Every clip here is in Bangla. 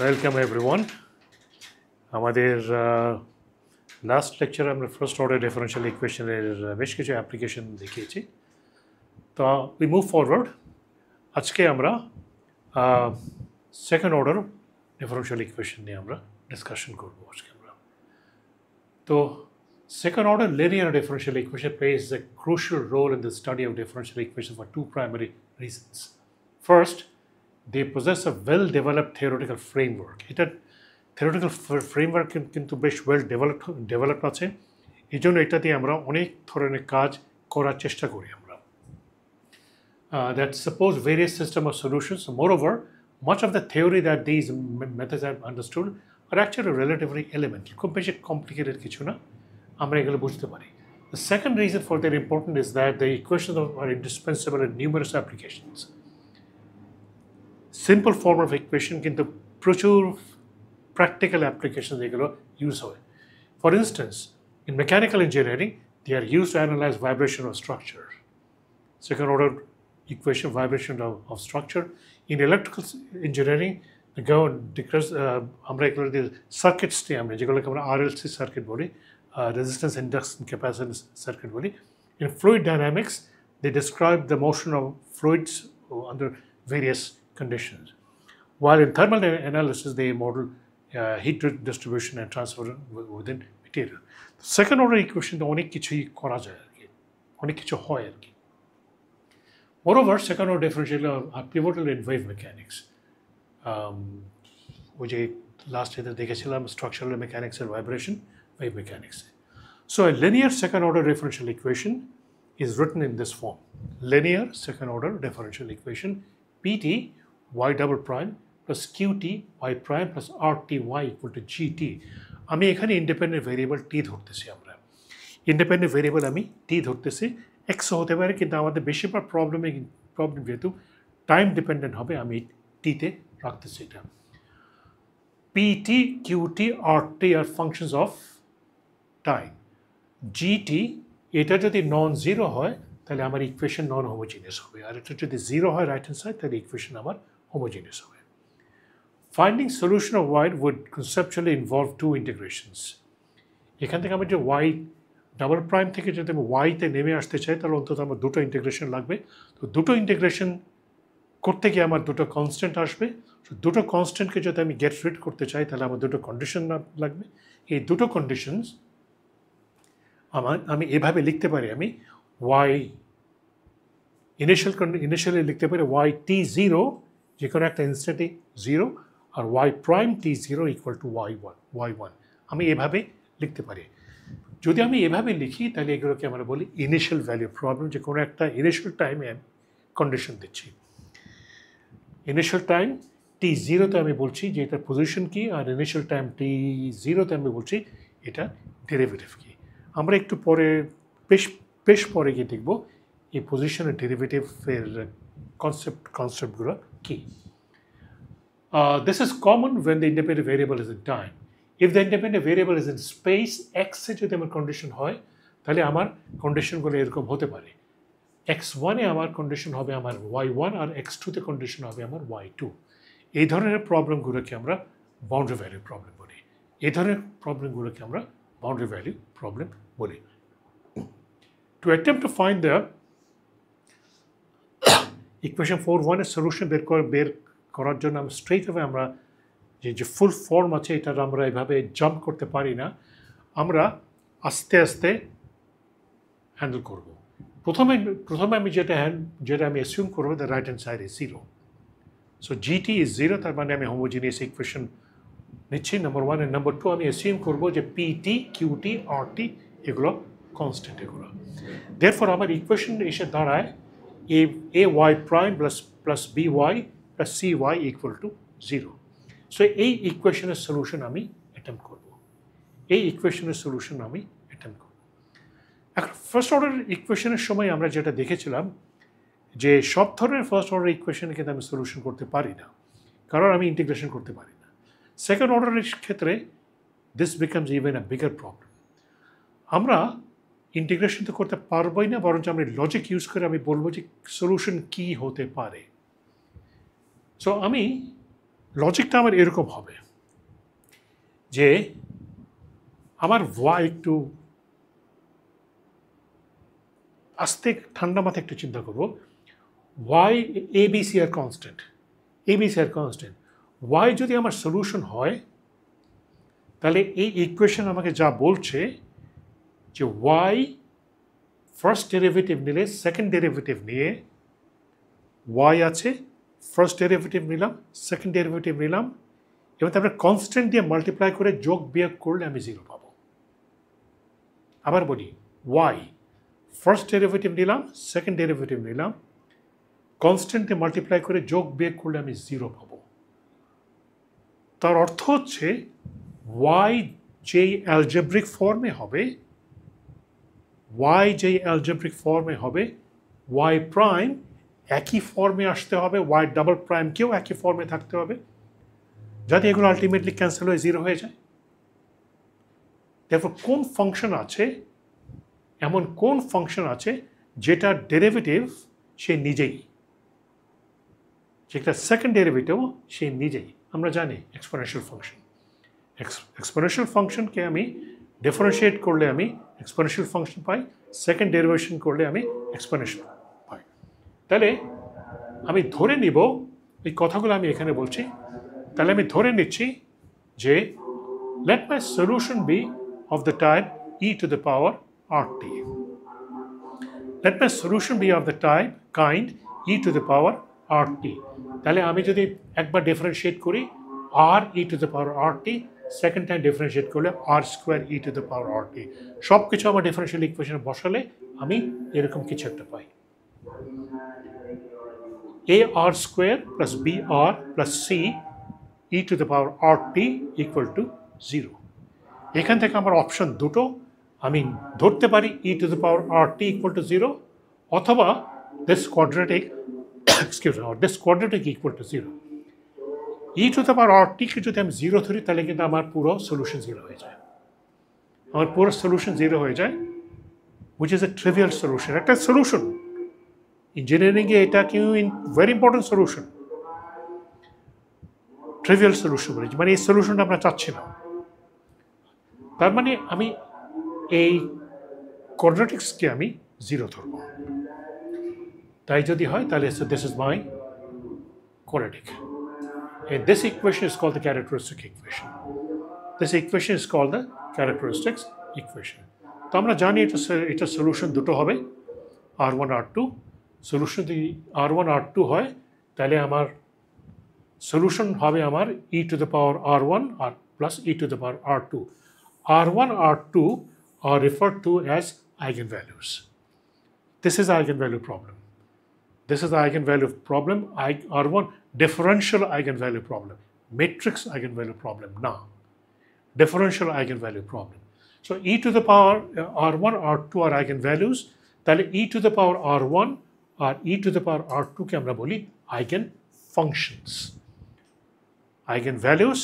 Welcome everyone. আমাদের লাস্ট লেকচারে আমরা ফার্স্ট অর্ডার ডিফারেনশিয়াল ইকুয়েশনের বেশ কিছু অ্যাপ্লিকেশন দেখিয়েছি। তো উই মুভ ফরওয়ার্ড। আজকে আমরা সেকেন্ড অর্ডার ডিফারেনশিয়াল ইকুয়েশন নিয়ে আমরা ডিসকাশন করব আজকে আমরা। তো second order linear differential equation plays a crucial role in the study of differential equations for two primary reasons. First, they possess a well-developed theoretical framework. এটা theoretical framework কিন্তু বেশ developed আছে। এই জন্য এটা দিয়ে আমরা অনেক ধরনের কাজ করার চেষ্টা করি আমরা। That suppose various system of solutions. Moreover, much of the theory that these methods have understood are actually relatively elementary. খুব বেশি complicated কিছু না। আমরা এগুলো বুঝতে পারি। The second reason for their importance is that the equations are indispensable in numerous applications. Simple form of equation কিন্তু প্রচুর practical applications এগুলো use হয়. For instance, in mechanical engineering, they are used to analyze vibration of structure. Second order equation, vibration of structure. In electrical engineering, আমরা এগুলো সার্কিটস নিয়ে আমরা যেগুলোকে আমরা RLC সার্কিট বলি, resistance, induction, capacitance circuit body. In fluid dynamics, they describe the motion of fluids under various conditions. While in thermal analysis, they model heat distribution and transfer within material. The second order equation অনেক কিছুই করা যায় আর কি, অনেক কিছু হয় আর কি। Moreover, second order differential are pivotal in wave mechanics. ওই যে লাস্ট এতে দেখেছিলাম structural mechanics and vibration, wave mechanics. So a linear second order differential equation is written in this form. Linear second order differential equation Pt y double prime plus Qt y prime plus Rty equal to Gt. আমি এখানে ইন্ডিপেন্ডেন্ট ভেরিয়েবল টি ধরতেছি আমরা। ইন্ডিপেন্ডেন্ট ভেরিয়েবল আমি টি ধরতেছি, এক্স হতে পারে কিন্তু আমাদের বেশিরভাগ প্রবলেম যেহেতু টাইম ডিপেন্ডেন্ট হবে আমি টিতে রাখতেছি এটা। Pt, Qt, Rt are functions of time. GT এটা যদি নন জিরো হয় তাহলে আমার ইকুয়েশন নন হোমোজিনিয়াস হবে, আর এটা যদি জিরো হয় রাইট হ্যান্ড সাইড তাহলে ইকুয়েশন আমার হোমোজিনিয়াস হবে। Finding solution of y would conceptually involve two integrations. এখান থেকে আমি যে ওয়াই ডাবল প্রাইম থেকে যদি আমি ওয়াইতে নেমে আসতে চাই তাহলে অন্তত আমার দুটো ইন্টিগ্রেশন লাগবে। তো দুটো ইন্টিগ্রেশন করতে গিয়ে আমার দুটো কনস্ট্যান্ট আসবে। দুটো কনস্ট্যান্টকে যদি আমি গেট রিড করতে চাই তাহলে আমার দুটো কন্ডিশন লাগবে। এই দুটো কন্ডিশনস আমি এভাবে লিখতে পারি, আমি ওয়াই ইনিশিয়ালি লিখতে পারি ওয়াই টি জিরো, যে কোনো একটা ইনস্ট্যান্টে জিরো, আর y prime t zero equal to y one. আমি এভাবে লিখতে পারি। যদি আমি এভাবে লিখি তাহলে এগুলোকে আমরা বলি ইনিশিয়াল ভ্যালু প্রবলেম, যে কোনো একটা ইনিশিয়াল টাইমে আমি কন্ডিশন দিচ্ছি। ইনিশিয়াল টাইম টি জিরোতে আমি বলছি যে এটার পজিশন কী, আর ইনিশিয়াল টাইম টি জিরোতে আমি বলছি এটা ডেরিভেটিভ কী। আমরা একটু পরে বেশ পরে গিয়ে দেখব এই পজিশনের ডেরিভেটিভের কনসেপ্টগুলো কী। This is common when the independent variable is in time. If the independent variable is in space, x এ যদি আমার কন্ডিশন হয় তাহলে আমার কন্ডিশনগুলো এরকম হতে পারে। x1 এ আমার কন্ডিশন হবে আমার y1, আর x2 তে কন্ডিশন হবে আমার y2। এই ধরনের প্রবলেমগুলোকে আমরা বাউন্ডারি ভ্যালু প্রবলেম বলি। এই ধরনের প্রবলেমগুলোকে আমরা boundary value problem বলি। To attempt to find the equation 4.1 এর সলিউশন বের করার জন্য আমরা স্ট্রেট অ্যাওয়ে আমরা যে ফুল ফর্ম আছে এটা আমরা এভাবে জাম্প করতে পারি না, আমরা আস্তে আস্তে হ্যান্ডেল করব। প্রথমে আমি যেটা আমি অ্যাসিউম করবো the right hand side is zero. So g t is zero, তার মানে আমি হোমোজিনিয়াস ইকুয়েশন নিচ্ছি নাম্বার ওয়ান। আর নাম্বার টু আমি অ্যাসিউম করবো যে পিটি, কিউটি, আরটি এগুলো কনস্ট্যান্ট এগুলো। দেয়ারফর আমার ইকুয়েশন এসে দাঁড়ায় a y prime plus b y plus c y equal to zero. So এই ইকুয়েশনের সলিউশন আমি অ্যাটেম্প করবো। এখন ফার্স্ট অর্ডার ইকুয়েশনের সময় আমরা যেটা দেখেছিলাম যে সব ধরনের ফার্স্ট অর্ডার ইকুয়েশনে কিন্তু আমি সলিউশন করতে পারি না, কারণ আমি ইন্টিগ্রেশন করতে পারি না। সেকেন্ড অর্ডারের ক্ষেত্রে this becomes even a bigger problem. আমরা ইন্টিগ্রেশন তো করতে পারবোই না, বরঞ্চ আমি লজিক ইউজ করে আমি বলবো যে সলিউশন কী হতে পারে। সো আমি লজিকটা আমার এরকম হবে যে আমার ওয়াই একটু আস্তে ঠান্ডা মাথায় একটু চিন্তা করবো ওয়াই এবিসি আর কনস্ট্যান্ট এবিসি আর কনস্ট্যান্ট ওয়াই যদি আমার সলিউশন হয় তাহলে এই ইকুয়েশন আমাকে যা বলছে যে ওয়াই ফার্স্ট ডেরিভেটিভ নিলে সেকেন্ড ডেরিভেটিভ নিয়ে ওয়াই আছে ফার্স্ট ডেরিভেটিভ নিলাম সেকেন্ড ডেরিভেটিভ নিলাম এবং তারপরে কনস্ট্যান্ট দিয়ে মাল্টিপ্লাই করে যোগ বিয়োগ করলে আমি জিরো পাবো আবার বলি ওয়াই ফার্স্ট ডেরিভেটিভ নিলাম সেকেন্ড ডেরিভেটিভ নিলাম কনস্ট্যান্ট দিয়ে মাল্টিপ্লাই করে যোগ বিয়োগ করলে আমি জিরো পাবো তার অর্থ হচ্ছে ওয়াই যেই অ্যালজেব্রিক ফর্মে হবে ওয়াই যেই অ্যালজেব্রিক ফর্মে হবে ওয়াই প্রাইম একই ফর্মে আসতে হবে ওয়াই ডাবল প্রাইমকেও একই ফর্মে থাকতে হবে যাতে এগুলো আলটিমেটলি ক্যান্সেল হয়ে জিরো হয়ে যায় তারপর কোন ফাংশন আছে এমন কোন ফাংশন আছে যেটার ডেরিভেটিভ সে নিজেই যেটা সেকেন্ড ডেরিভেটিভ সে নিজেই আমরা জানি এক্সপোনেনশিয়াল ফাংশন এক্সপোনেনশিয়াল ফাংশনকে আমি ডিফারেন্সিয়েট করলে আমি এক্সপোনেনশিয়াল ফাংশন পাই সেকেন্ড ডেরিভেশন করলে আমি এক্সপোনেনশিয়াল পাই তাহলে আমি ধরে নিব এই কথাগুলো আমি এখানে বলছি তাহলে আমি ধরে নিচ্ছি যে let my solution be of the type e to the power rt let my solution be of the type kind e to the power rt তাহলে আমি যদি একবার ডিফারেন্সিয়েট করি r e to the power rt second time differentiate করলে r square e to the power rt সব কিছু আমার ডিফারেন্সিয়াল ইকুয়েশনে বসালে আমি এরকম কিছু একটা পাই ar square plus br plus c e to the power rt equal to 0 এখান থেকে আমার অপশন দুটো আমি ধরতে পারি e to the power rt equal to 0 অথবা this quadratic excuse me this quadratic equal to 0 e to the power rt কে যদি আমি 0 ধরি তাহলে কিন্তু আমার পুরো সলিউশন 0 হয়ে যায় আমার পুরো সলিউশন 0 হয়ে যায় which is a trivial solution একটা সলিউশন ইঞ্জিনিয়ারিংয়ে এটা কেউ very important solution trivial solution বলেছি মানে এই সলিউশনটা আমরা চাচ্ছি না তার মানে আমি এই কোয়াড্রেটিক্সকে আমি জিরো ধরব তাই যদি হয় তাহলে this is my quadratic and this equation is called the characteristic equation this equation is called the characteristics equation তো আমরা জানি এটা সলিউশন দুটো হবে r1 r2 সলিউশন যদি r1 r2 হয় তাহলে আমার সলিউশন হবে আমার e to the power r1 r plus e to the power r2 r1 r2 are referred to as eigenvalues this is eigenvalue problem this is the eigenvalue problem r1 differential eigenvalue problem matrix eigenvalue problem now differential eigenvalue problem so e to the power r1 r2 are eigenvalues তাহলে e to the power r1 R e to the power r2 কে আমরা বলি eigenfunctions eigenvalues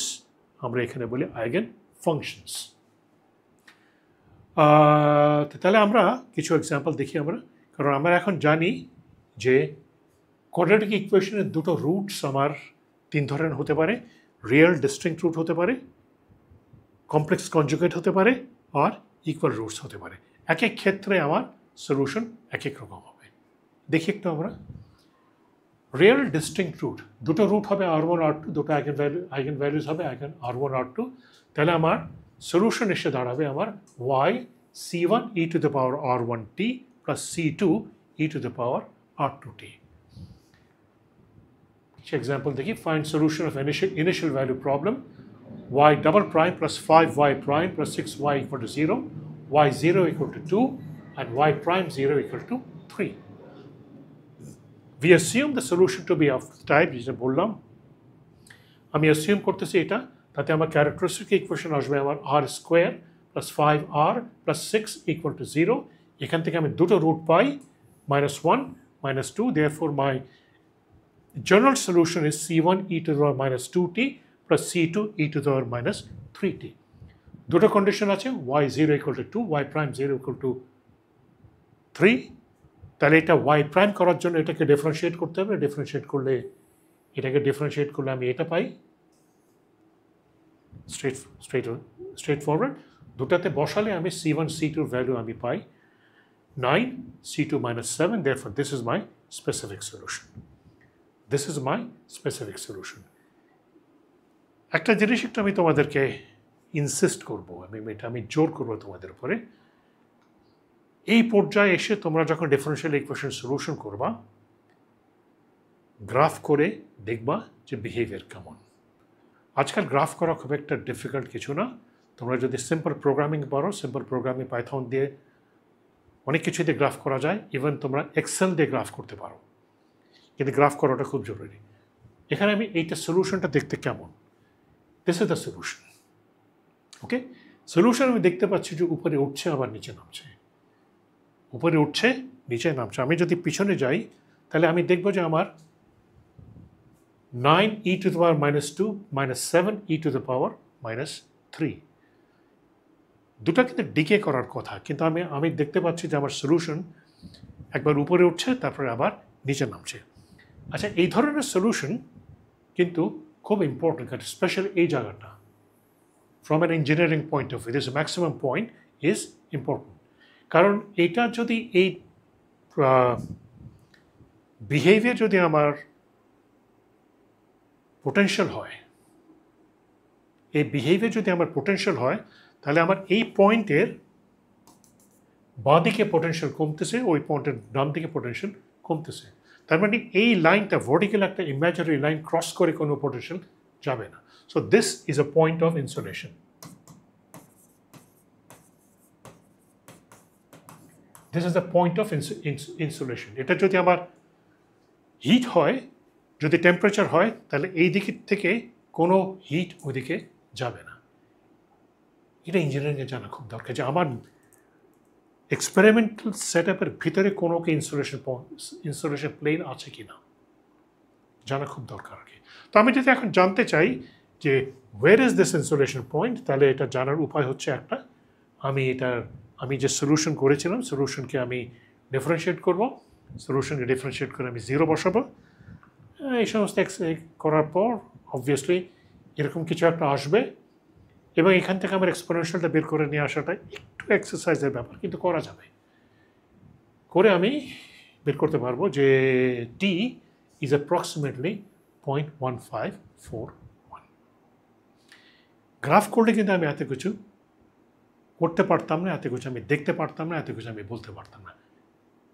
আমরা এখানে বলি eigenfunctions তাহলে আমরা কিছু এক্সাম্পল দেখি আমরা কারণ আমরা এখন জানি যে কোয়াড্রেটিক ইকুয়েশনের দুটো রুটস আমার তিন ধরনের হতে পারে রিয়েল ডিস্টিংক্ট রুট হতে পারে কমপ্লেক্স কনজুগেট হতে পারে আর ইকুয়াল রুটস হতে পারে এক এক ক্ষেত্রে আমার সলিউশন এক এক রকম হবে দেখি একটু আমরা রিয়েল ডিস্টিংক্ট রুট দুটো রুট হবে r1 r2 দুটো আইগেনভ্যালুজ হবে r1 r2 তাহলে আমার সলিউশন এসে দাঁড়াবে আমার y c1 e to the power r1t plus c2 e to the power r2t example দেখি find solution of initial value problem y double prime plus 5y prime plus 6y equal to 0 y0 equal to 2 and y prime 0 equal to 3 we assume the solution to be of type যেটা বললাম আমি assume করতেছি এটা তাতে আমার ক্যারেক্টারিস্টিক ইকুয়েশন আসবে আমার r square plus 5r plus 6 equal to 0 এখান থেকে আমি দুটো root pi -1 -2 therefore my general solution is c1 e to the power -2t plus c2 e to the power -3t দুটো কন্ডিশন আছে y0 equal to 2 y prime 0 equal to 3 তাহলে এটা y প্রাইম করার জন্য এটাকে ডিফারেন্সিয়েট করতে হবে ডিফারেন্সিয়েট করলে আমি এটা পাই স্ট্রেট ফরওয়ার্ড দুটাতে বসালে আমি C1 C2 ভ্যালু আমি পাই 9 C2 minus 7 therefore this is my specific solution. This is my specific solution. একটা জিনিস একটু আমি তোমাদেরকে ইনসিস্ট করব আমি জোর করব তোমাদের উপরে এই পর্যায়ে এসে তোমরা যখন ডিফারেনশিয়াল ইকুয়েশন সলিউশন করবা গ্রাফ করে দেখবা যে বিহেভিয়ার কেমন আজকাল গ্রাফ করা খুব একটা ডিফিকাল্ট কিছু না তোমরা যদি সিম্পল প্রোগ্রামিং পারো সিম্পল প্রোগ্রামিং পাইথন দিয়ে অনেক কিছু দিয়ে গ্রাফ করা যায় ইভেন তোমরা এক্সেল দিয়ে গ্রাফ করতে পারো কিন্তু গ্রাফ করাটা খুব জরুরি এখানে আমি এইটা সলিউশনটা দেখতে কেমন this is the solution okay solution আমি দেখতে পাচ্ছি যে উপরে উঠছে আবার নিচে নামছে উপরে উঠছে নিচে নামছে আমি যদি পিছনে যাই তাহলে আমি দেখব যে আমার 9 e to the power minus 2 minus 7 e to the power minus 3 দুটা কিন্তু ডিকে করার কথা কিন্তু আমি দেখতে পাচ্ছি যে আমার সলিউশন একবার উপরে উঠছে তারপরে আবার নিচে নামছে আচ্ছা এই ধরনের সলিউশন কিন্তু খুব ইম্পর্টেন্ট স্পেশালি এই জায়গাটা from an engineering point of view this maximum point is important কারণ এটা যদি এই বিহেভিয়ার যদি আমার পোটেনশিয়াল হয় এই বিহেভিয়ার যদি আমার পোটেনশিয়াল হয় তাহলে আমার এই পয়েন্টের বাঁ দিকে পোটেনশিয়াল কমতেছে ওই পয়েন্টের ডান দিকে পোটেনশিয়াল কমতেছে তার মানে এই লাইনটা ভার্টিক্যাল একটা ইমাজিনারি লাইন ক্রস করে কোনো পোটেনশিয়াল যাবে না so this is a point of insulation this is the point of insulation এটা যদি আমার হিট হয় যদি টেম্পারেচার হয় তাহলে এই দিক থেকে কোনো হিট ওইদিকে যাবে না এটা ইঞ্জিনিয়ারিংয়ে জানা খুব দরকার যে আমার এক্সপেরিমেন্টাল সেট আপের ভিতরে কোনো কি ইনসুলেশন প্লেন আছে কি না জানা খুব দরকার আর কি তো আমি যদি এখন জানতে চাই যে ওয়ের ইজ দিস ইনসুলেশন পয়েন্ট তাহলে এটা জানার উপায় হচ্ছে একটা আমি যে সলিউশন করেছিলাম সলিউশনকে আমি ডিফারেন্সিয়েট করব সলিউশনকে ডিফারেন্সিয়েট করে আমি 0 বসাবো এই সমস্ত করার পর অবভিয়াসলি এরকম কিছু একটা আসবে এবং এখান থেকে আমার এক্সপোনেনশিয়ালটা বের করে নিয়ে আসাটা একটু এক্সারসাইজের ব্যাপার কিন্তু করা যাবে করে আমি বের করতে পারবো যে টি ইজ অ্যাপ্রক্সিমেটলি 0.1541 গ্রাফ করলে কিন্তু আমি এত কিছু করতে পারতাম না এত কিছু আমি দেখতে পারতাম না এত কিছু আমি বলতে পারতাম না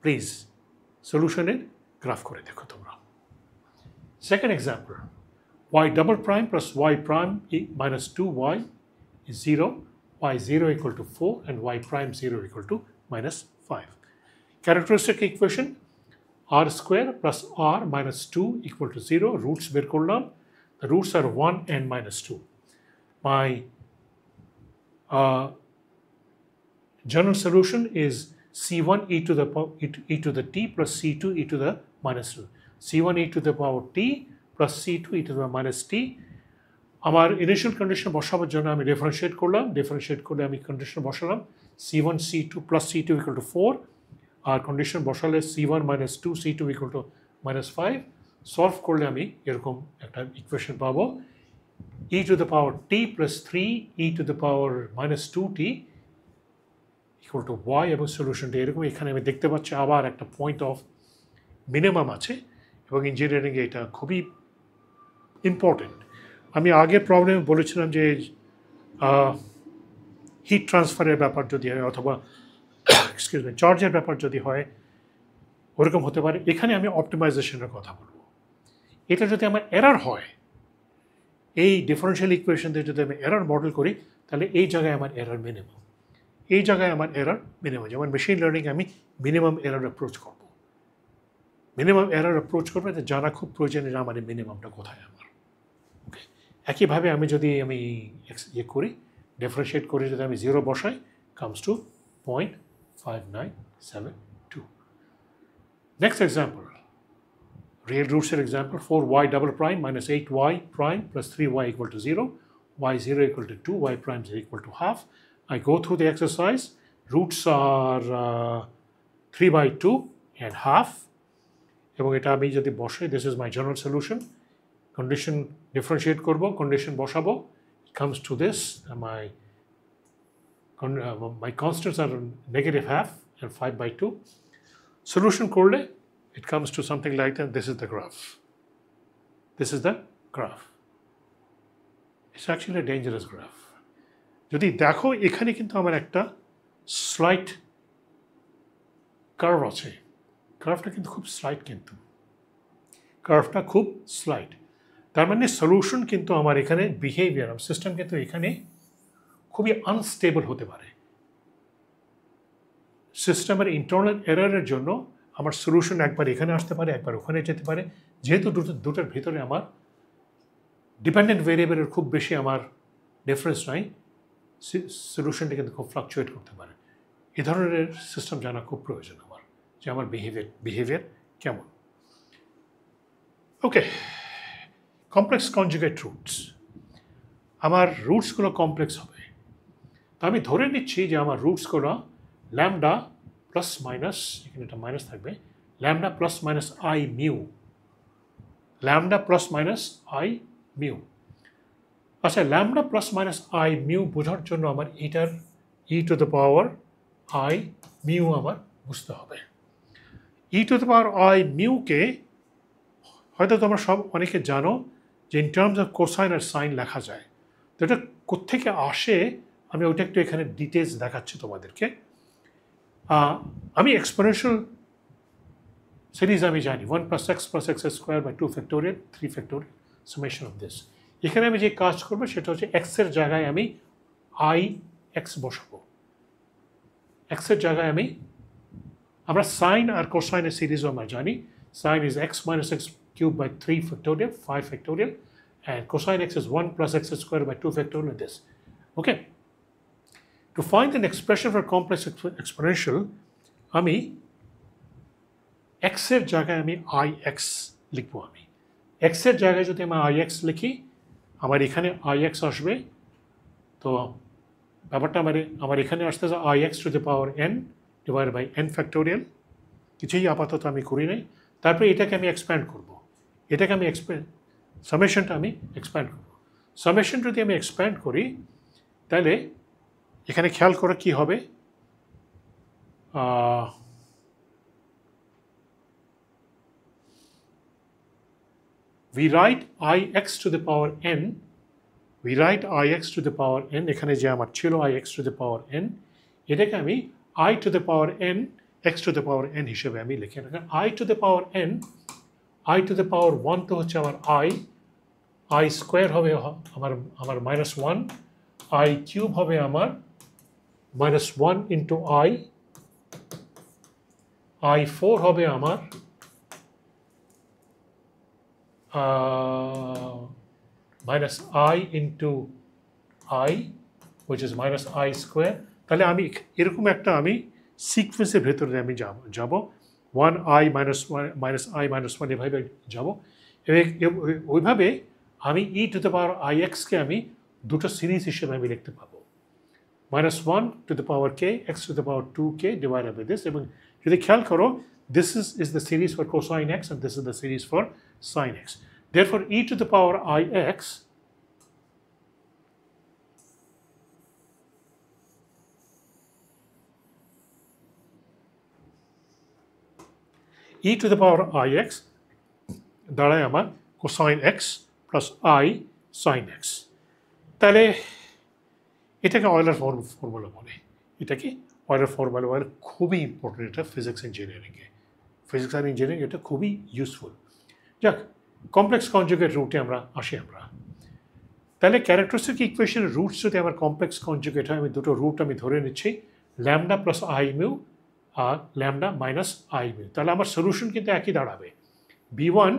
প্লিজ সলিউশনের গ্রাফ করে দেখো তোমরা second example y double prime plus y prime minus 2y is 0, y0 equal to 4 and y prime 0 equal to minus 5. Characteristic equation r square plus r minus 2 equal to 0, roots বের করলাম, the roots are 1 and minus 2. My general solution is c1 e to the t plus c2 e to the minus 2. c1 e to the power t plus c2 e to the minus t আমার ইনিশিয়াল কন্ডিশন বসাবার জন্য আমি ডিফারেন্সিয়েট করলাম ডিফারেন্সিয়েট করে আমি কন্ডিশন বসালাম c1 c2 plus c2 equal to 4 আর কন্ডিশন বসালে c1 minus 2 c2 equal to minus 5 solve করলে আমি এরকম একটা ইকুয়েশন পাবো e to the power t plus 3 e to the power minus 2t equal to y এবং সলিউশনটা এরকম এখানে আমি দেখতে পাচ্ছি আবার একটা পয়েন্ট অফ মিনিমাম আছে এবং ইঞ্জিনিয়ারিংয়ে এটা খুবই ইম্পর্টেন্ট আমি আগের প্রবলেমে বলেছিলাম যে হিট ট্রান্সফারের ব্যাপার যদি হয় অথবা এক্সকিউজ মি চার্জের ব্যাপার যদি হয় ওরকম হতে পারে এখানে আমি অপটিমাইজেশনের কথা বলবো এটা যদি আমার এরর হয় এই ডিফারেনশিয়াল ইকুয়েশন দিয়ে যদি আমি এরর মডেল করি তাহলে এই জায়গায় আমার এরর মিনিমাম এই জায়গায় আমার এরর মিনিমাম যেমন মেশিন লার্নিংয়ে আমি মিনিমাম এরর অ্যাপ্রোচ করব মিনিমাম এরর অ্যাপ্রোচ করবে যে জানা খুব প্রয়োজনীয় যে আমার এই মিনিমামটা কোথায় আমার ওকে একইভাবে আমি যদি ইয়ে করি ডিফারেন্সিয়েট করে যদি আমি 0 বসাই comes to 0.5972 next example real roots example 4y double prime minus 8y prime plus 3y equal to 0 y0 equal to 2 y prime is equal to half I go through the exercise roots are 3 by 2 and half এবং এটা আমি যদি বসাই this is my general solution condition differentiate করব condition বসাবো comes to this, and my constants are negative half and 5/2. Solution করলে it comes to something like that. This is the graph. This is the graph. It's actually a dangerous graph. যদি দেখো এখানে কিন্তু আমার একটা স্লাইট কার্ভ আছে। কার্ভটা কিন্তু খুব স্লাইট, কিন্তু কার্ভটা খুব স্লাইট। তার মানে সলিউশন কিন্তু আমার এখানে বিহেভিয়ার সিস্টেম কিন্তু এখানে খুবই আনস্টেবল হতে পারে। সিস্টেমের ইন্টারনাল এররের জন্য আমার সলিউশন একবার এখানে আসতে পারে, একবার ওখানে যেতে পারে। যেহেতু দুটোর ভিতরে আমার ডিপেন্ডেন্ট ভেরিয়েবলের খুব বেশি আমার ডিফারেন্স নাই, সলিউশনটা কিন্তু খুব ফ্লাকচুয়েট করতে পারে। এ ধরনের সিস্টেম জানা খুব প্রয়োজন আমার, যে আমার বিহেভিয়ার কেমন। ওকে, কমপ্লেক্স কনজুগেট রুটস। আমার রুটসগুলো কমপ্লেক্স হবে। তা আমি ধরে নিচ্ছি যে আমার রুটসগুলো ল্যামডা প্লাস মাইনাস, এখানে একটা মাইনাস থাকবে, lambda plus minus i mu, lambda plus minus i mu. আচ্ছা, lambda plus minus i mu বোঝার জন্য আমার এটার e to the power i mu আমার বুঝতে হবে। E to the power i মিউকে হয়তো তোমরা সব অনেকে জানো যে ইন টার্মস অফ কোসাইন আর সাইন লেখা যায়। তো এটা কোত্থেকে আসে আমি ওইটা একটু এখানে ডিটেলস দেখাচ্ছি তোমাদেরকে। আমি এক্সপোনেনশিয়াল সিরিজ আমি জানি 1 + x + x² / 2 factorial 3 factorial summation of this. এখানে আমি যে কাজ করবো সেটা হচ্ছে এক্সের জায়গায় আমি আই এক্স বসাবো। এক্সের জায়গায় আমরা সাইন আর কোসাইনের সিরিজও আমরা জানি। Sine is x - x³ / 3 factorial 5 factorial, and cosine x is 1 + x² / 2 factorial of this. Okay. To find an expression for complex exponential, আমি x এর জায়গায় আমি ix লিখবো। আমি x এর জায়গায় যদি আমি ix লিখি, আমার এখানে ix আসবে। তো ব্যাপারটা আমার এখানে আসতেছে ix to the power n divided by n factorial। কিছুই আপাতত আমি করি নাই। তারপরে এটাকে আমি এক্সপ্যান্ড করব। এটাকে আমি সামেশনটা আমি এক্সপ্যান্ড করব। সামেশন যদি আমি এক্সপ্যান্ড করি, তাহলে এখানে খেয়াল করে কি হবে, we write ix to the power n, we write ix to the power n, এখানে যে আমার ছিল ix to the power n, এটাকে আমি I to the power n x to the power n হিসেবে আমি লিখে রাখি। I to the power n, I to the power 1 তো হচ্ছে আমার I স্কোয়ার হবে আমার -1, I কিউব হবে আমার -1 ইন্টু I4 হবে আমার -I into I, which is -I square. তাহলে আমি এরকম একটা আমি সিকোয়েন্সের ভেতরে আমি যাব 1i - -1 এভাবে যাব। ওইভাবে আমি ই টু দ্য পাওয়ার ix-কে আমি দুটো সিরিজ হিসেবে আমি লিখতে পাবো, -1 to the power k x to the power 2k divided by this। এবং যদি খেয়াল করো, this is the series for cosine x and this is the series for sin x. Therefore, e to the power ix e to the power ix দাঁড়ায় আমার cosine x plus I sin x। তাহলে এটাকে অয়েলার ফর্মুলা বলে। এটাকে অয়েলার ফর্মুলা বলে। খুবই ইম্পর্টেন্ট এটা ফিজিক্স ইঞ্জিনিয়ারিংয়ে। ফিজিক্স আর ইঞ্জিনিয়ারিং এটা খুবই ইউজফুল। যাক, কমপ্লেক্স কনজুগেট রুটে আমরা আসি। তাহলে ক্যারেক্টারিস্টিক ইকুয়েশনের রুটস যদি আমার কমপ্লেক্স কনজুগেট হয়, আমি দুটো রুট আমি ধরে নিচ্ছি, ল্যামডা প্লাস আই মিউ আর ল্যামডা মাইনাস আই মিউ। তাহলে আমার সলিউশন কিন্তু একই দাঁড়াবে, b1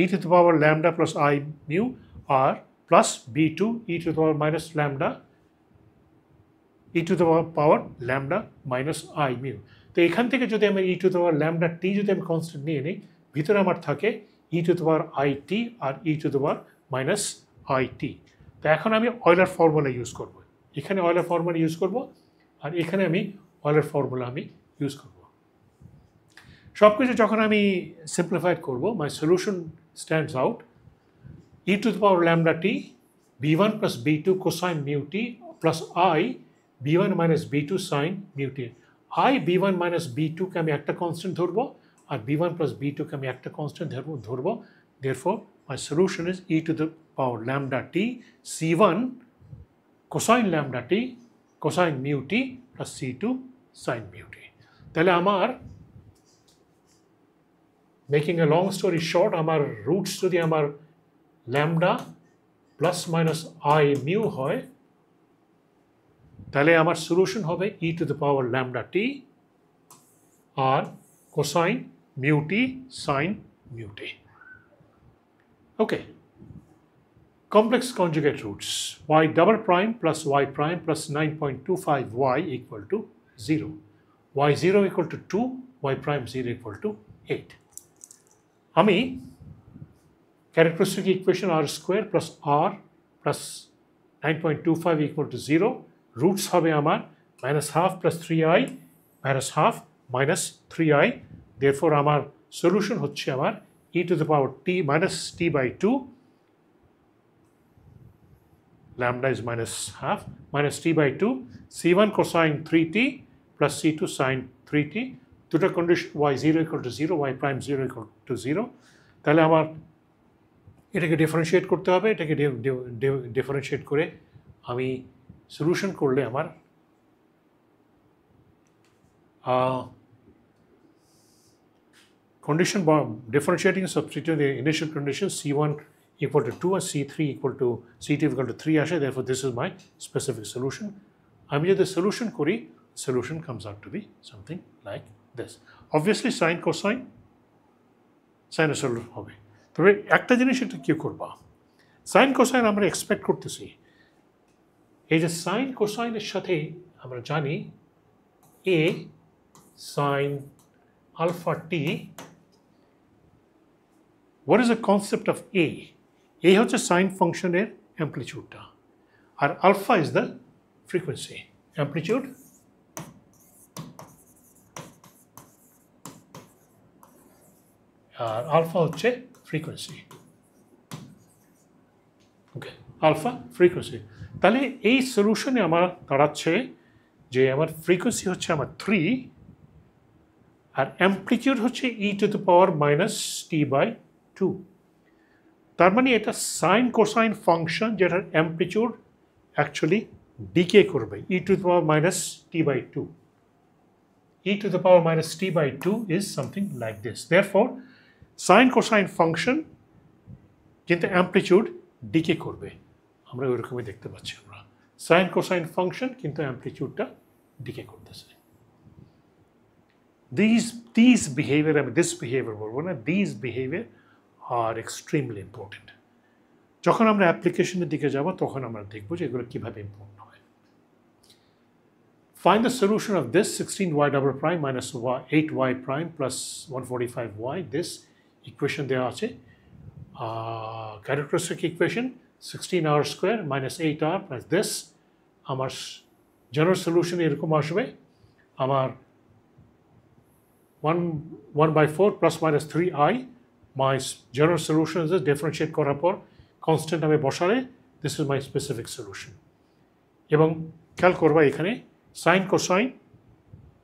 e to the power lambda plus I mu r plus b2 e to the power minus lambda e to the power lambda minus I mu। তো এখান থেকে যদি আমি e to the power lambda t যদি আমি কনস্ট্যান্ট নিয়ে নিই, ভিতরে আমার থাকে e to the power it R e to the power minus it। তো এখন আমি অয়েলার ফর্মুলা ইউজ করব। এখানে অয়েলার ফর্মুলা ইউজ করব আর এখানে আমি অয়েলার ফর্মুলা আমি ইউজ করব। সব কিছু যখন আমি সিম্পলিফাইড করব, my solution stands out e to the power lambda t b1 plus b2 cosine mu t plus I b1 minus b2 sine mu t. I b1 minus b2 কে আমি একটা কনস্ট্যান্ট ধরবো আর b1 plus b2 কে আমি একটা কনস্ট্যান্ট ধরবো। Therefore, my solution is e to the power lambda t c1 cosine lambda t cosine mu t plus c2 sine mu t. তাহলে আমার making a long story short, আমার রুটস যদি আমার lambda plus minus i mu হয় তাহলে আমার সলিউশন হবে e to the power lambda t আর cosine mu t sine mu t. Okay, complex conjugate roots y double prime plus y prime plus 9.25y equal to 0, y0 equal to 2, y prime 0 equal to 8. আমি characteristic equation r square plus r plus 9.25 equal to 0, roots হবে আমার minus half plus 3i minus half minus 3i, therefore আমার solution হচ্ছে আমার e to the power t minus t by 2, lambda is minus half minus t by 2, c1 cosine 3t plus c2 sine 3t, দুটো condition y0 equal to 0, y prime 0 equal to 0, তাহলে আমার এটাকে ডিফারেন্সিয়েট করতে হবে। এটাকে ডিফারেন্সিয়েট করে আমি সলিউশন করলে আমার condition differentiating substituting the initial condition c1 equal to 2 and c3 equal to c2 equal to 3 আসে, therefore this is my specific solution. আমি যদি সলিউশন করি, solution comes out to be something like this. Obviously sin cosine sinusoidal হবে, তবে একটা জিনিস এটা কি করবা, sin cosine আমরা এক্সপেক্ট করতেছি এই যে sin cosine এর সাথে আমরা জানি a sin alpha t. What is the concept of a? A হচ্ছে sin ফাংশনের অ্যামপ্লিটিউডটা আর alpha is the frequency, amplitude আর আলফা হচ্ছে ফ্রিকোয়েন্সি। Okay, alpha frequency. তাহলে এই সলিউশনে আমার দাঁড়াচ্ছে যে আমার ফ্রিকোয়েন্সি হচ্ছে আমার 3 আর অ্যামপ্লিটিউড হচ্ছে e to the power minus t by 2। তার মানে এটা সাইন কোসাইন ফাংশন যেটার অ্যামপ্লিটিউড অ্যাকচুয়ালি ডিকে করবে e to the power minus t by 2। E to the power minus t by 2 is something like this. Therefore sine cosine function কিন্তু অ্যামপ্লিটিউড ডিকে করবে, আমরা ওইরকমই দেখতে পাচ্ছি। আমরা সাইন কোসাইন ফাংশন কিন্তু অ্যামপ্লিটিউডটা ডিকে করতেছে। These behavior, I mean this behavior বলবো না, these behavior are extremely important. যখন আমরা অ্যাপ্লিকেশনের দিকে যাব তখন আমরা দেখব যে এগুলো কীভাবে ইম্পর্টেন্ট হয়। Find the solution of this 16y double prime minus 8y prime plus 145y. This equation দেওয়া আছে, characteristic equation 16r square minus 8r plus this, আমার জেনারেল সলিউশন এরকম আসবে, আমার 1/4 plus minus 3i, my general solution is this, differentiate করার পর কনস্ট্যান্ট আমি বসালে this is my specific solution। এবং খেয়াল করবা এখানে সাইন কোসাইন,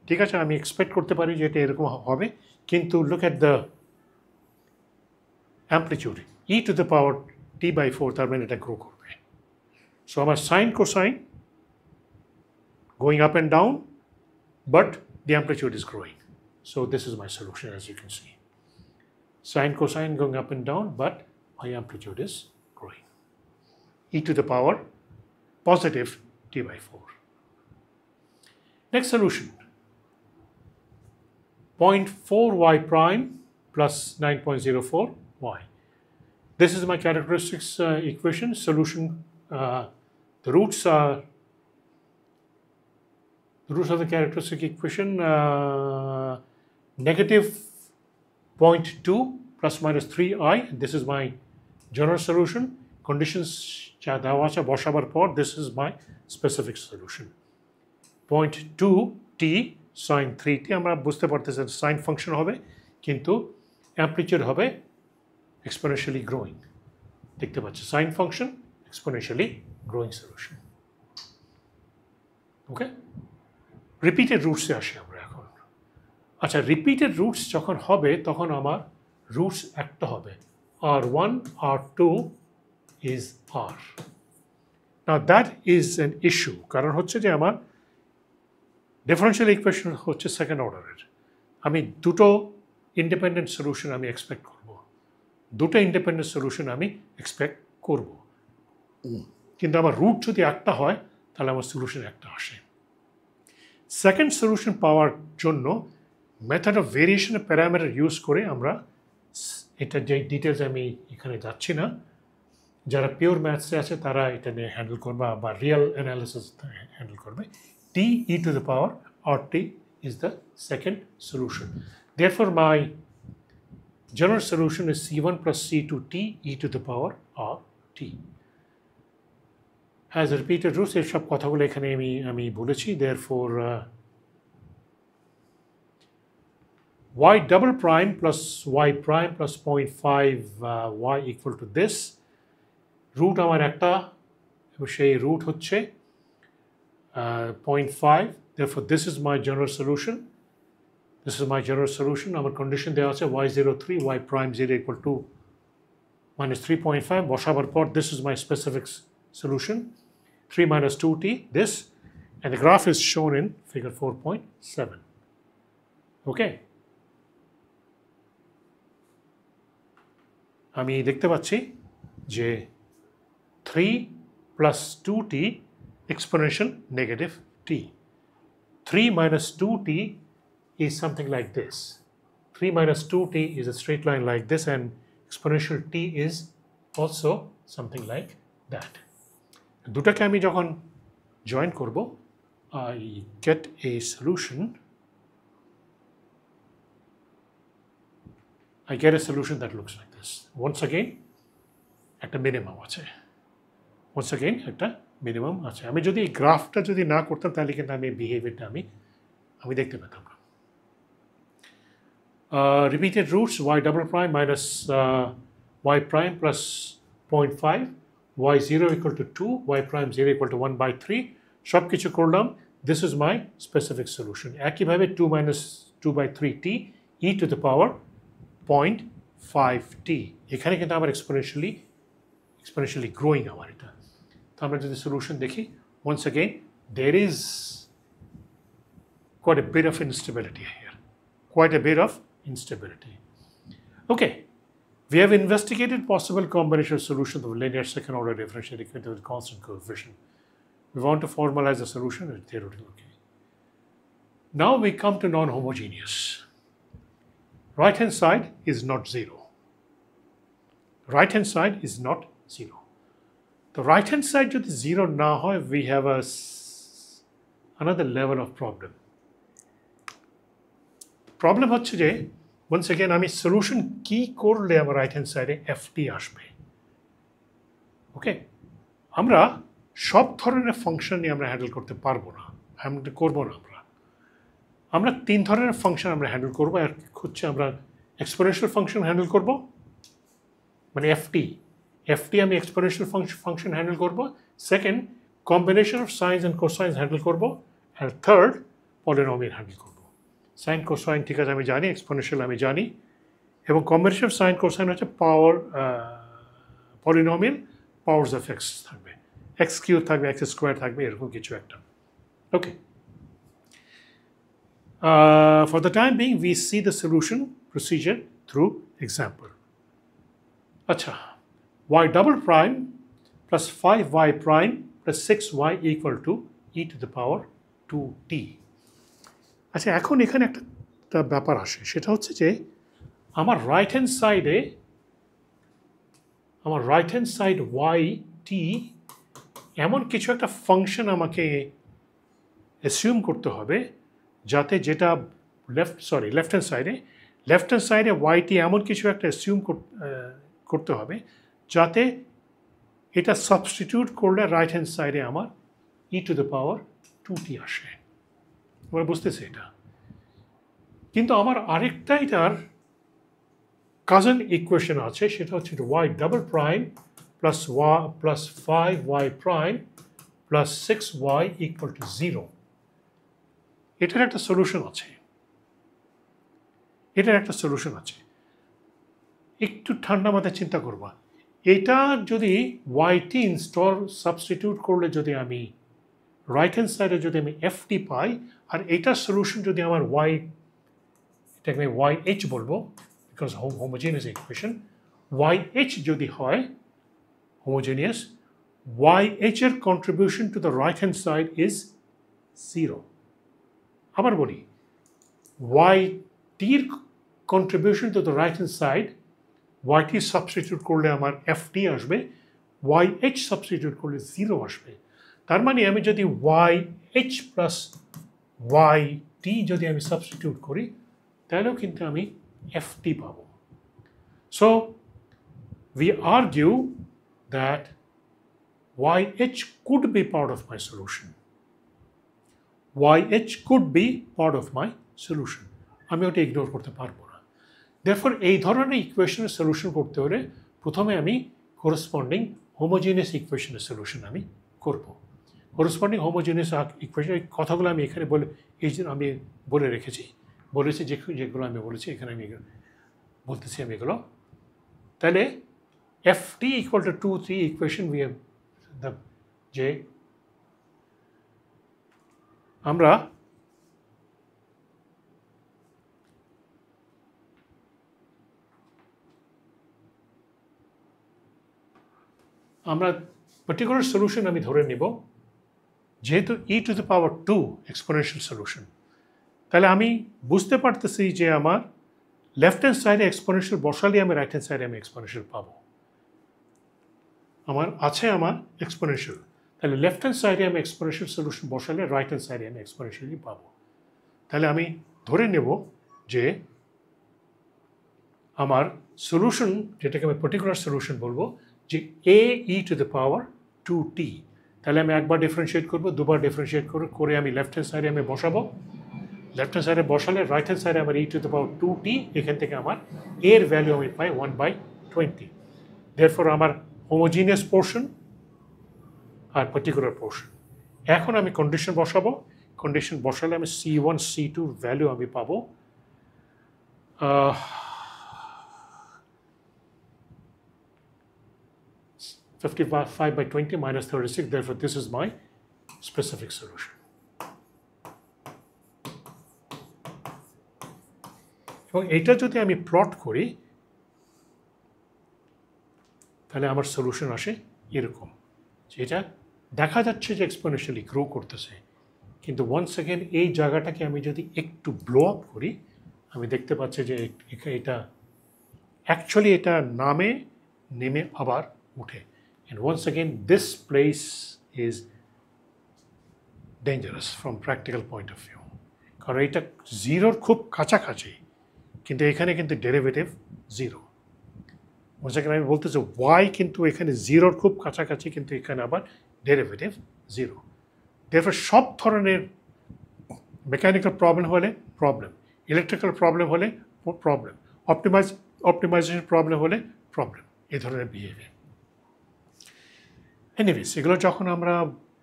ঠিক আছে, আমি এক্সপেক্ট করতে পারি যে এটা এরকম হবে, কিন্তু look at the amplitude e to the power t by 4, তার মানে এটা গ্রো করবে। সো আমার sine cosine going up and down, but the amplitude is growing. So this is my solution, as you can see. Sine cosine going up and down, but my amplitude is growing. E to the power positive t by 4. Next solution. 0.4y prime plus 9.04y. This is my characteristics equation. Solution, the roots of the characteristic equation, negative 0.2 plus minus 3i. This is my general solution. Conditions যা দেওয়া আছে বসাবার পর this is my specific solution. 0.2 t sin 3t, আমরা বুঝতে পারতেছি সাইন ফাংশন হবে কিন্তু অ্যামপ্লিটিউড হবে এক্সপোনেনশিয়ালি গ্রোয়িং, দেখতে পাচ্ছি sine function exponentially growing solution. Okay? Repeated roots এ আসি আমরা এখন। আচ্ছা, repeated roots যখন হবে তখন আমার roots একটা হবে, R1, R2 is R. Now that is an issue, কারণ হচ্ছে যে আমার ডিফারেনশিয়াল ইকুয়েশন হচ্ছে সেকেন্ড অর্ডারের। আমি দুটো ইন্ডিপেন্ডেন্ট সলিউশন আমি এক্সপেক্ট করব, দুটো ইন্ডিপেন্ডেন্ট সলিউশন আমি এক্সপেক্ট করব, কিন্তু আমার রুট যদি একটা হয় তাহলে আমার সলিউশন একটা আসে। সেকেন্ড সলিউশন পাওয়ার জন্য মেথড অফ ভেরিয়েশনের প্যারামিটার ইউজ করে আমরা, এটা যে ডিটেলস আমি এখানে যাচ্ছি না, যারা পিওর ম্যাথসে আছে তারা এটা নিয়ে হ্যান্ডেল করবে বা রিয়েল অ্যানালিসিস হ্যান্ডেল করবে। t e to the power RT is the second solution. Therefore, my general solution is C1 plus C2t e to the power RT. Has repeated roots, এই সব কথাগুলো এখানে আমি বলেছি। Therefore, y double prime plus y prime plus 0.5 y equal to this. Root আমার একটা, এবং সেই root হচ্ছে 0.5. Therefore, this is my general solution. This is my general solution. Our condition দেওয়া আছে y03, y prime 0 equal to minus 3.5. বসাবার পর, this is my specific solution. 3 minus 2t, this. And the graph is shown in figure 4.7. Okay? আমি দেখতে পাচ্ছি যে 3 plus 2t exponential negative t. 3 minus 2t is something like this. 3 minus 2t is a straight line like this, and exponential t is also something like that. দুটাকে আমি যখন জয়েন করব, I get a solution. I get a solution that looks like this. Once again, একটা মিনিমাম আছে। Once again, একটা মিনিমাম আছে। আমি যদি এই গ্রাফটা যদি না করতাম তাহলে কিন্তু আমি বিহেভিয়ারটা আমি দেখতে পেতাম না। Repeated roots, y double prime minus y prime plus 0.5, y0 equal to 2, y prime 0 equal to 1 by 3. সব কিছু করলাম। This is my specific solution. একইভাবে 2 minus 2 by 3t e to the power 0.5t. এখানে কিন্তু আমার exponentially growing আমার এটা। তো আমরা যদি সলিউশন দেখি, once again there is quite a bit of instability here, quite a bit of instability. Okay, we have investigated possible combinational solutions of linear second order differential equation with constant coefficient. We want to formalize the solution in theoretical. Okay. Now we come to non-homogeneous. Right hand side is not 0. Right hand side is not 0. The right hand side যদি 0 না হয়, we have another level of problem. Problem হচ্ছে যে, once again আমি solution কি করলে আমার right hand side এ ft আসবে। ওকে, আমরা সব ধরনের ফাংশন নিয়ে আমরা হ্যান্ডেল করতে পারবো না, হ্যান্ডেল করবো না। আমরা তিন ধরনের ফাংশন আমরা হ্যান্ডেল করবো। এক হচ্ছে আমরা এক্সপোনেনশিয়াল ফাংশন হ্যান্ডেল করব, মানে ft আমি এক্সপোনেনশিয়াল ফাংশন হ্যান্ডেল করব। Second, combination of sines and cosines handle করব। অ্যান্ড থার্ড, পলিনোমিয়াল হ্যান্ডেল করব। সাইন কোসাইন ঠিক আছে আমি জানি, এক্সপোনেনশিয়াল আমি জানি, এবং কম্বিনেশন অফ সাইন কোসাইন হচ্ছে পাওয়ার, পলিনোমিয়াল পাওয়ার্স অফ এক্স থাকবে, এক্স কিউব থাকবে, এক্স স্কোয়ার থাকবে, এরকম কিছু একটা। ওকে, for the time being, we see the solution procedure through example. Acha, y double prime plus 5y prime plus 6y equal to e to the power 2t. আচ্ছা, এখন এখানে একটা ব্যাপার আসে, সেটা হচ্ছে যে আমার right hand side y t এমন কিছু একটা ফাংশন আমাকে অ্যাসিউম করতে হবে যাতে যেটা লেফট হ্যান্ড সাইডে ওয়াইটি এমন কিছু একটা অ্যাসিউম করতে হবে যাতে এটা সাবস্টিটিউট করলে রাইট হ্যান্ড সাইডে আমার ই টু দ্য পাওয়ার 2t আসে। তোমরা বুঝতেছে এটা? কিন্তু আমার আরেকটা এটার কাজন ইকুয়েশন আছে, সেটা হচ্ছে y double prime plus 5y prime plus 6y equal to 0. এটার একটা সলিউশন আছে। একটু ঠান্ডা মাথায় চিন্তা করবা, এটা যদি yt ইনস্টল সাবস্টিটিউট করলে যদি আমি রাইট হ্যান্ড সাইডে যদি আমি ft পাই, আর এটার সলিউশন যদি আমার এটাকে আমি yh বলবো, বিকজ হোমোজেনিয়াস ইকুয়েশন, yh যদি হয় হোমোজেনিয়াস, yh এর contribution to the right hand side is 0। আবার বলি, yt এর contribution to the right hand side, yt substitute করলে আমার ft আসবে, yh সাবস্টিটিউট করলে 0 আসবে। তার মানে আমি যদি yh প্লাস yt যদি আমি সাবস্টিটিউট করি, তাহলেও কিন্তু আমি ft পাবো। So we argue that yh could be part of my solution. yh could be part of my solution. আমি ওটা ইগনোর করতে পারবো না। Therefore এই ধরনের ইকুয়েশনের সলিউশন করতে হলে প্রথমে আমি করসপন্ডিং হোমোজেনিয়াস ইকুয়েশনের সলিউশন আমি করব। করসপন্ডিং হোমোজেনিয়াস ইকুয়েশন, এই কথাগুলো আমি এখানে এই যে আমি বলেছি যেগুলো আমি বলেছি এখানে আমি বলতেছি আমি এগুলো। তাহলে ft equal to 2, 3 equation we have যে আমরা পার্টিকুলার সলিউশন আমি ধরে নিব, যেহেতু e two the power 2 exponential solution, তাহলে আমি বুঝতে পারতেছি যে আমার লেফট হ্যান্ড সাইডে এক্সপোনেনশিয়াল বসালে আমি রাইট হ্যান্ড সাইডে আমি এক্সপোনেনশিয়াল পাবো। আমার এক্সপোনেনশিয়াল, তাহলে লেফট হ্যান্ড সাইডে আমি এক্সপোনেনশিয়াল সলিউশন বসালে রাইট হ্যান্ড সাইডে আমি এক্সপোনেনশিয়ালি পাবো। তাহলে আমি ধরে নেব যে আমার সলিউশন, যেটাকে আমি পার্টিকুলার সলিউশন বলবো, যে a e two the power 2t। তাহলে আমি একবার ডিফারেন্সিয়েট করবো, দুবার ডিফারেন্সিয়েট করে আমি লেফট হ্যান্ড সাইডে আমি বসাবো। লেফট হ্যান্ড সাইডে বসালে রাইট হ্যান্ড সাইডে আমার e two the power 2t, এখান থেকে আমার এর ভ্যালু আমি পাই 1/20। দেয়ারফর আমার হোমোজিনিয়াস পোর্শন আর পার্টিকুলার পোর্শন। এখন আমি কন্ডিশন বসাবো, কন্ডিশন বসালে আমি c1 c2 ভ্যালু আমি পাবো 55/20 minus 36. Therefore this is my specific solution. এবং এটা যদি আমি প্লট করি, তাহলে আমার সলিউশন আসে এরকম, যেটা দেখা যাচ্ছে যে এক্সপোনেনশিয়ালি গ্রো করতেছে, কিন্তু ওয়ান্স সেকেন্ড এই জায়গাটাকে আমি যদি একটু ব্লো আপ করি, আমি দেখতে পাচ্ছি যে এটা অ্যাকচুয়ালি এটা নেমে আবার উঠে। And once again this place is dangerous from practical point of view, কারণ এটা জিরোর খুব কাছাকাছি, কিন্তু এখানে কিন্তু ডেরিভেটিভ 0। once again আমি বলতেছি y কিন্তু এখানে জিরোর খুব কাছাকাছি, কিন্তু এখানে আবার ডেরিভেটিভ 0। therefore সব ধরনের মেকানিক্যাল প্রবলেম হলে প্রবলেম, ইলেকট্রিক্যাল প্রবলেম হলে প্রবলেম, অপটিমাইজেশন প্রবলেম হলে প্রবলেম, এই ধরনের বিহেভিয়ার। এনিওয়েজ এগুলো যখন আমরা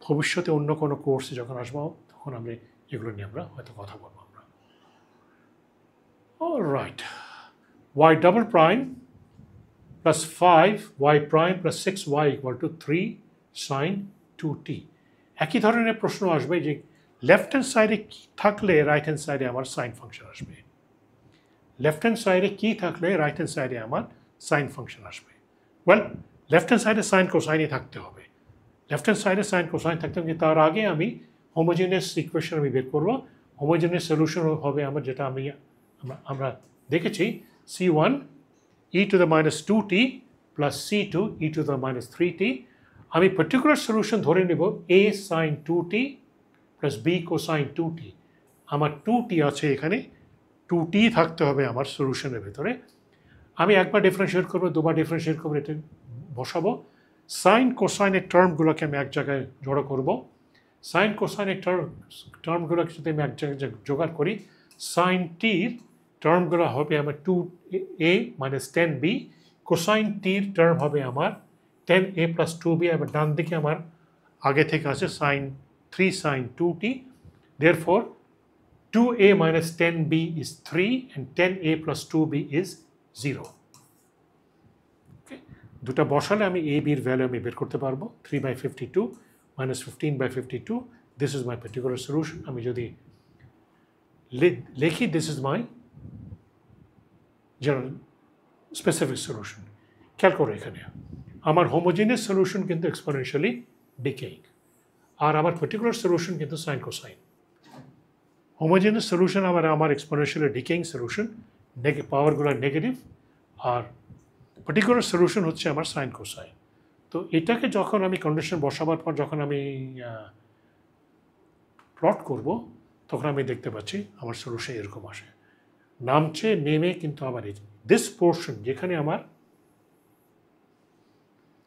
ভবিষ্যতে অন্য কোনো কোর্সে যখন আসবো, তখন আমরা এগুলো নিয়ে আমরা হয়তো কথা বলবো আমরা। Alright, y double prime plus 5y prime plus 6y equal to 3 sin 2t। একই ধরনের প্রশ্ন আসবে যে লেফট হ্যান্ড সাইডে কি থাকলে রাইট হ্যান্ড সাইডে আমার সাইন ফাংশন আসবে, লেফট হ্যান্ড সাইডে কি থাকলে রাইট হ্যান্ড সাইডে আমার সাইন ফাংশন আসবে। ওয়েল, লেফট হ্যান্ড সাইডে সাইন কোসাইনই থাকতে হবে, লেফট হ্যান্ড সাইডে সাইন কোসাইন থাকতে হবে। তার আগে আমি হোমোজেনিয়াস ইকুয়েশন আমি বের করবো। হোমোজেনিয়াস সলিউশন হবে আমার, যেটা আমরা দেখেছি, c1 e to the minus 2t plus c2 e to the minus 3t। আমি পার্টিকুলার সলিউশন ধরে নেব a sin 2t plus b cosine 2t। আমার 2t আছে এখানে, 2t থাকতে হবে আমার সলিউশনের ভেতরে। আমি একবার ডিফারেন্সিয়েট করবো, দুবার ডিফারেন্সিয়েট করবো, এটা বসাবো। সাইন কোসাইনের টার্মগুলোকে আমি এক জায়গায় জড়ো করব। সাইন কোসাইনের টার্মগুলোকে যদি আমি এক জায়গায় জোগাড় করি, সাইন টির টার্মগুলো হবে আমার 2a minus 10b, কোসাইন টির টার্ম হবে আমার 10a plus 2b, আবার ডান দিকে আমার আগে থেকে আছে sin 3 sin 2t, therefore 2a minus 10b is 3 and 10a plus 2b is 0. Okay. দুটা বসালে আমি a b এর ভ্যালু আমি বের করতে পারবো। 3/52 minus 15/52, this is my particular solution. আমি যদি লিখি, this is my general specific solution. খেয়াল করো এখানে আমার হোমোজিনিয়াস সলিউশন কিন্তু এক্সপোনেনশিয়ালি ডিকেইং, আর আমার পার্টিকুলার সলিউশন কিন্তু সাইন কোসাইন। হোমোজিনিয়াস সলিউশন আমার এক্সপোনেনশিয়ালি ডিকেইং সলিউশন, পাওয়ারগুলো নেগেটিভ, আর পার্টিকুলার সলিউশন হচ্ছে আমার সাইন কোসাইন। তো এটাকে যখন আমি কন্ডিশন বসাবার পর যখন আমি প্লট করব, তখন আমি দেখতে পাচ্ছি আমার সলিউশন এরকম আসে, নামছে নেমে কিন্তু আমার এই দিস পোর্শন যেখানে আমার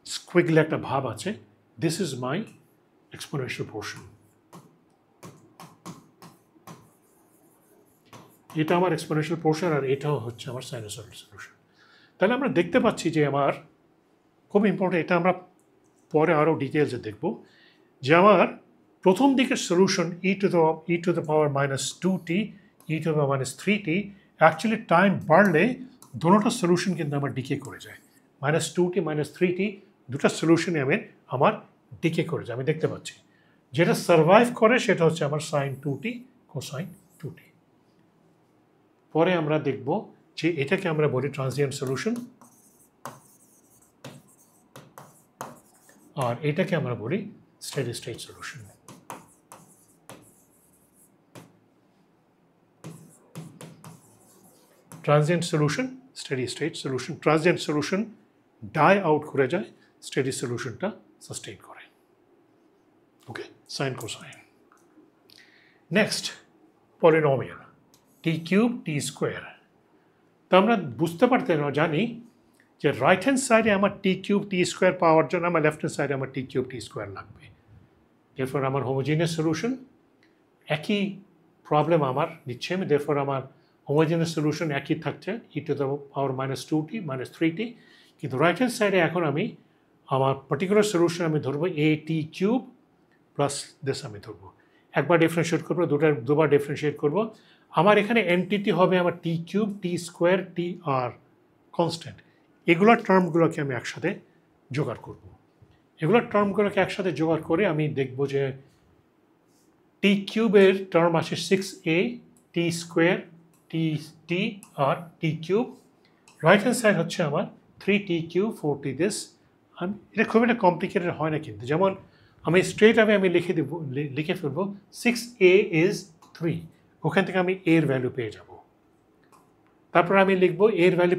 স্কুইগলে একটা ভাব আছে, this is my exponential portion. এটা আমার এক্সপোনেনশিয়াল পোর্শন, আর এটাও হচ্ছে আমার সাইনোসয়েডাল সলিউশন। তাহলে আমরা দেখতে পাচ্ছি যে আমার খুব ইম্পর্টেন্ট, এটা আমরা পরে আরও ডিটেলসে দেখব, যে আমার প্রথম দিকের solution e to the power minus 2t, e to the power minus 3t, actually time বাড়লে দুটোটা সলিউশন কিন্তু আমার ডিকে করে যায়। minus 2t minus 3t দুটা সলিউশনে আমার ডিকে করে যায়। আমি দেখতে পাচ্ছি যেটা সার্ভাইভ করে সেটা হচ্ছে আমার সাইন 2t কোসাইন 2t। পরে আমরা দেখব যে এটাকে আমরা বলি ট্রানজিয়েন্ট সলিউশন, আর এটাকে আমরা বলি steady state solution. Transient solution, steady state solution. Transient solution die out করে যায়, স্টেডি সলিউশনটা সাস্টেইন করে। Okay, sine cosine. Next polynomial t cube t square. তো আমরা বুঝতে পারতে জানি যে রাইট হ্যান্ড সাইডে আমার টি কিউব টি স্কোয়ার পাওয়ার জন্য আমার লেফট হ্যান্ড সাইডে আমার টি কিউব টি স্কোয়ার লাগবে। এরপর আমার হোমোজিনিয়াস সলিউশন একই প্রবলেম আমার দিচ্ছে আমি, এরপর আমার হোমোজিনিয়াস সলিউশন একই থাকছে e to the power minus 2t minus 3t, কিন্তু রাইট হ্যান্ড সাইডে এখন আমি আমার পার্টিকুলার সলিউশন আমি ধরবো এ টি কিউব প্লাস দিস আমি ধরবো। একবার ডিফারেন্সিয়েট করবো, দুবার ডিফারেন্সিয়েট করবো। আমার এখানে এন্টিটি হবে আমার টি কিউব টি স্কোয়ার টি আর কনস্ট্যান্ট। এগুলোর টার্মগুলোকে আমি একসাথে জোগাড় করব। এগুলোর টার্মগুলোকে একসাথে জোগাড় করে আমি দেখব যে টি কিউবের টার্ম আসে 6a টি স্কোয়ার টি টি আর টি কিউব। রাইট হ্যান্ড সাইড হচ্ছে আমার 3t কিউব 4t দিস। এটা খুব একটা কমপ্লিকেটেড হয় না কিন্তু, যেমন আমি স্ট্রেট আমি লিখে ফেলবো 6a ইজ 3, ওখান থেকে আমি এর ভ্যালু পেয়ে যাব। তারপর আমি লিখবো এর ভ্যালু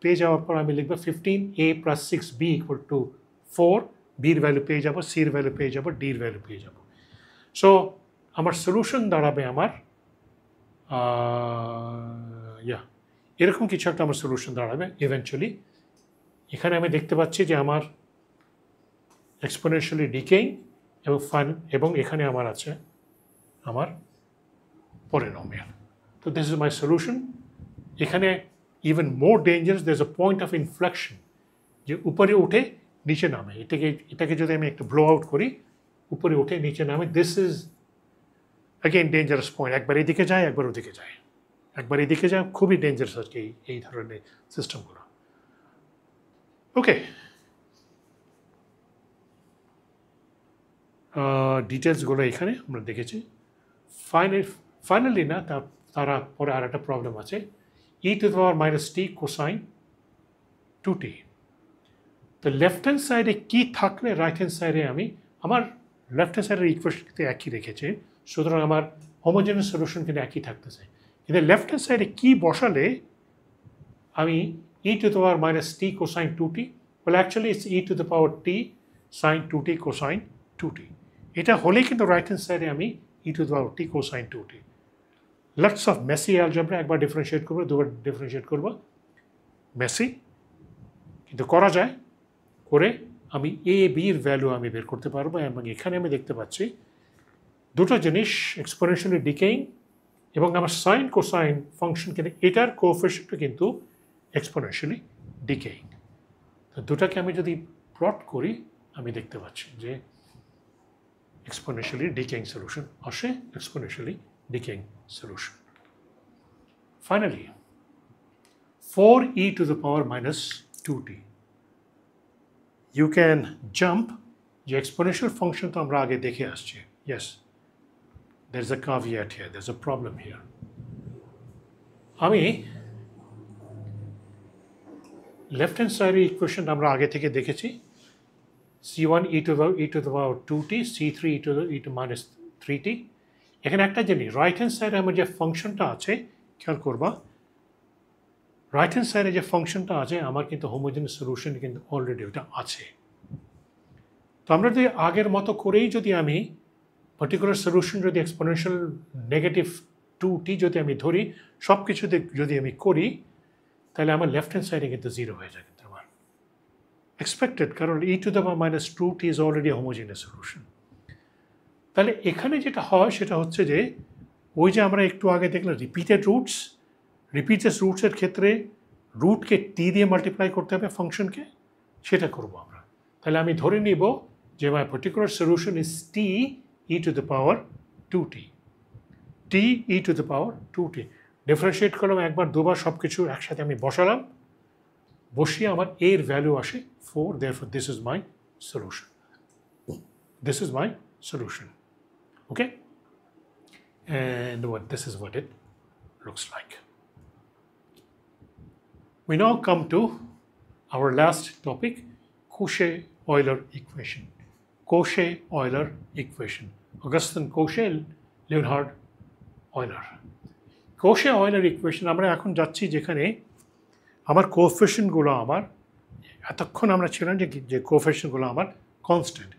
পেয়ে যাওয়ার পর আমি লিখবো 15a plus 6b equal to 4, বির ভ্যালু পেয়ে যাব, সির ভ্যালু পেয়ে যাব, ডির ভ্যালু পেয়ে যাব। সো আমার সলিউশন দাঁড়াবে আমার এরকম কিছু একটা আমার সলিউশন দাঁড়াবে ইভেনচুয়ালি। এখানে আমি দেখতে পাচ্ছি যে আমার এক্সপোনেনশিয়ালি ডিকেইং এবং এখানে আমার আছে আমার পলিনোমিয়াল। তো দিস ইজ মাই সলিউশন। এখানে even more dangerous, there is a point of inflection, যে উপরে উঠে নিচে নামে। এটাকে যদি আমি একটু ব্লো আউট করি, উপরে উঠে নিচে নামে, this is again dangerous point. একবার এদিকে যায়, একবার ওদিকে যায়, একবার এদিকে যায়, খুবই ডেঞ্জারাস আর কি এই ধরনের সিস্টেমগুলো। ওকে, ডিটেলসগুলো এখানে আমরা দেখেছি। ফাইনালি না, তারা পরে আর একটা প্রবলেম আছে, e to the power minus t cosine 2t। তো লেফট হ্যান্ড সাইডে কী থাকলে রাইট হ্যান্ড সাইডে আমি আমার লেফট হ্যান্ড সাইডের ইকুয়েশন কিন্তু একই রেখেছে, সুতরাং আমার হোমোজেনাস সলিউশন কিন্তু একই থাকতেছে। কিন্তু লেফট হ্যান্ড সাইডে কী বসালে আমি e to the power minus t cosine 2t, বলে actually it's e to the power t sine 2t cosine 2t। এটা হলেই কিন্তু রাইট হ্যান্ড সাইডে আমি e to the power t cosine 2t। Lots of messy algebra, একবার ডিফারেন্সিয়েট করবো, দুবার ডিফারেন্সিয়েট করবো, মেসি কিন্তু করা যায়। করে আমি এ বির ভ্যালু আমি বের করতে পারবো। এবং এখানে আমি দেখতে পাচ্ছি দুটো জিনিস, এক্সপোনেনশিয়ালি ডিকেইং এবং আমার সাইন কোসাইন ফাংশন, কিন্তু এটার কোএফিশিয়েন্টও কিন্তু এক্সপোনেনশিয়ালি ডিকেইং। তো দুটাকে আমি যদি প্লট করি আমি দেখতে পাচ্ছি যে exponentially decaying solution আসে, exponentially decaying solution. Finally, 4e to the power minus 2t. You can jump the exponential function তো আমরা আগে দেখে আসছি. Yes, there's a caveat here, there's a problem here. আমি left hand side equation আমরা আগে থেকে দেখেছি c1 e to the power 2t, c3 e to minus 3t. এখানে একটা জিনিস, রাইট হ্যান্ড সাইডে আমার যে ফাংশনটা আছে খেয়াল করবা, রাইট হ্যান্ড সাইডে যে ফাংশনটা আছে আমার কিন্তু হোমোজেনিয়াস সলিউশন কিন্তু অলরেডি ওটা আছে। তো আমরা যদি আগের মতো করেই যদি আমি পার্টিকুলার সলিউশন যদি এক্সপোনেনশিয়াল নেগেটিভ 2t যদি আমি ধরি, সব কিছুতে যদি আমি করি, তাহলে আমার লেফট হ্যান্ড সাইডে কিন্তু জিরো হয়ে যায় কিন্তু আমার এক্সপেক্টেড, কারণ e to the power minus 2t is already a homogeneous solution. তাহলে এখানে যেটা হয় সেটা হচ্ছে যে ওই যে আমরা একটু আগে দেখলাম রিপিটেড রুটসের ক্ষেত্রে রুটকে টি দিয়ে মাল্টিপ্লাই করতে হবে ফাংশনকে, সেটা করব আমরা। তাহলে আমি ধরে নিব যে my particular solution is t e to the power 2t, t e to the power 2t। Differentiate করলাম একবার দুবার, সব কিছু একসাথে আমি বসালাম, বসিয়ে আমার এর ভ্যালু আসে 4, therefore this is my solution. This is my solution. Okay? And this is what it looks like. We now come to our last topic, Cauchy-Euler equation. Cauchy-Euler equation. Augustin Cauchy, Leonhard Euler. Cauchy-Euler equation, আমরা এখন যাচ্ছি যেখানে আমার কোএফিশিয়েন্টগুলো আমার, এতক্ষণ আমরা ছিলাম যে কোএফিশিয়েন্টগুলো আমার কনস্ট্যান্ট,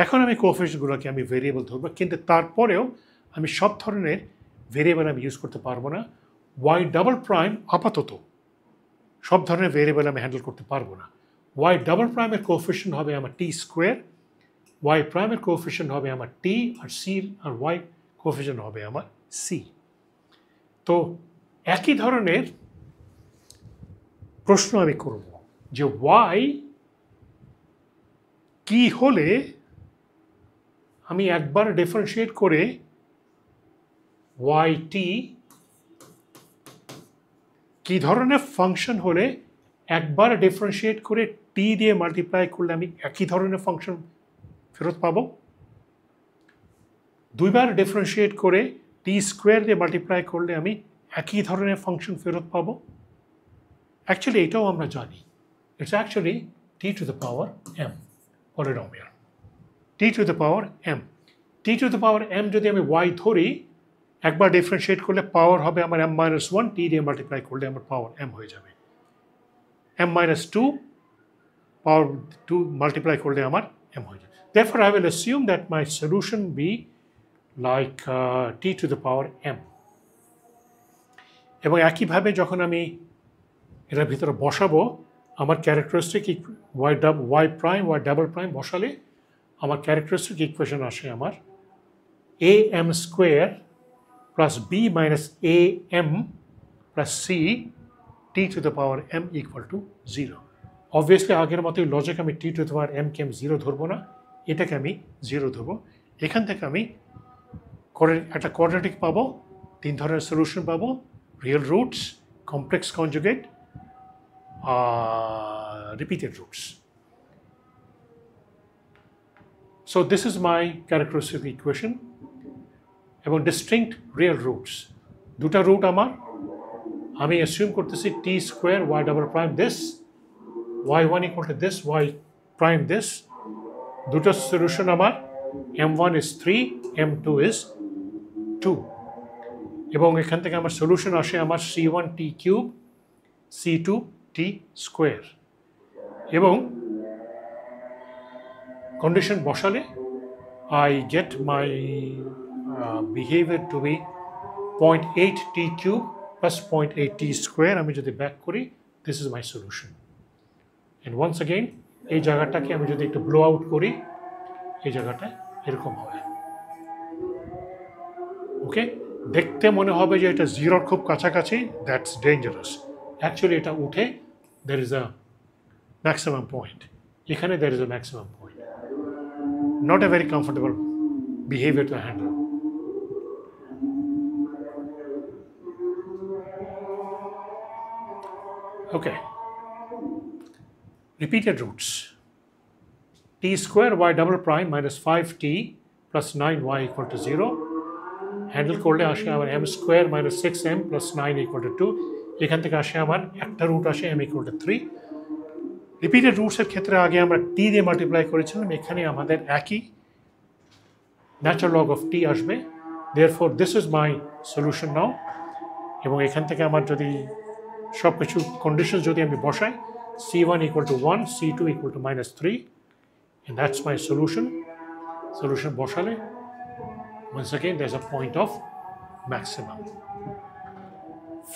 এখন আমি কোএফিশিয়েন্টগুলোকে আমি ভেরিয়েবল ধরবো, কিন্তু তারপরেও আমি সব ধরনের ভেরিয়েবল আমি ইউজ করতে পারবো না। ওয়াই ডাবল প্রাইম আপাতত সব ধরনের ভেরিয়েবল আমি হ্যান্ডেল করতে পারবো না। ওয়াই ডাবল প্রাইমের কোএফিশিয়েন্ট হবে আমার টি স্কোয়ার, ওয়াই প্রাইমের কোএফিশিয়েন্ট হবে আমার টি, আর সি আর ওয়াই কোএফিশিয়েন্ট হবে আমার সি। তো একই ধরনের প্রশ্ন আমি করব যে ওয়াই কি হলে আমি একবার ডিফারেন্সিয়েট করে ওয়াই টি কি ধরনের ফাংশন হলে একবার ডিফারেন্সিয়েট করে টি দিয়ে মাল্টিপ্লাই করলে আমি একই ধরনের ফাংশন ফেরত পাবো, দুইবার ডিফারেন্সিয়েট করে টি স্কোয়ার দিয়ে মাল্টিপ্লাই করলে আমি একই ধরনের ফাংশন ফেরত পাবো। অ্যাকচুয়ালি এটাও আমরা জানি, it's actually t to the power m polynomial, t to the power m. T to the power m যদি আমি ওয়াই ধরি, একবার ডিফারেন্সিয়েট করলে পাওয়ার হবে আমার m minus 1, টি দিয়ে মাল্টিপ্লাই করলে আমার পাওয়ার m হয়ে যাবে, m minus 2 পাওয়ার 2 মাল্টিপ্লাই করলে আমার m হয়ে যাবে। Therefore I will assume that my solution be like t to the power m. এবং একইভাবে যখন আমি এটার ভিতরে বসাবো, আমার characteristic y prime y double prime বসালে আমার ক্যারেক্টারিস্টিক ইকুয়েশন আসে আমার am square plus b minus am plus c t to the power m equal to 0. Obviously আগের মতোই লজিক, আমি t to the power m কে আমি 0 ধরবো না, এটাকে আমি 0 ধরবো। এখান থেকে আমি একটা কোয়াড্রেটিক পাবো, তিন ধরনের সলিউশন পাবো, real roots, complex conjugate, repeated roots. So this is my characteristic equation. এবং ডিস্টিংক্ট রিয়েল রুটস, দুটা রুট আমার, আমি অ্যাসিউম করতেছি t square y double prime this, y one equal to this, y prime this. দুটো সলিউশন আমার, m1 is 3, m2 is 2, এবং এখান থেকে আমার সলিউশন আসে আমার c1 t cube, c2 t square, এবং কন্ডিশন বসালে I get my behavior to be 0.8 t cube plus 0.8 t square. আমি যদি ব্যাক করি, this is my solution. And once again এই জায়গাটাকে আমি যদি একটু ব্লো আউট করি, এই জায়গাটা এরকম হবে। ওকে, দেখতে মনে হবে যে এটা জিরোর খুব কাছাকাছি, দ্যাটস ডেঞ্জারাস। অ্যাকচুয়ালি এটা উঠে there is a maximum point. এখানে there is a maximum point. Not a very comfortable behavior to handle. Okay. Repeated roots. T square y double prime minus 5t plus 9y equal to 0. Handle করলে আসে আমার m square minus 6m plus 9 equal to 2। এখান থেকে আসে আমার একটা রুট আসে m ইকুয়াল টু 3। রিপিটেড রুটসের ক্ষেত্রে আগে আমরা t দিয়ে মাল্টিপ্লাই করেছিলাম, এখানে আমাদের একই ন্যাচারাল লগ অফ t আসবে। Therefore this is my solution now. এবং এখান থেকে আমার যদি সব কিছু কন্ডিশন যদি আমি বসাই, c1 equal to 1, c2 equal to minus 3, and that's my solution. Solution বসালে once again there's a point of maximum.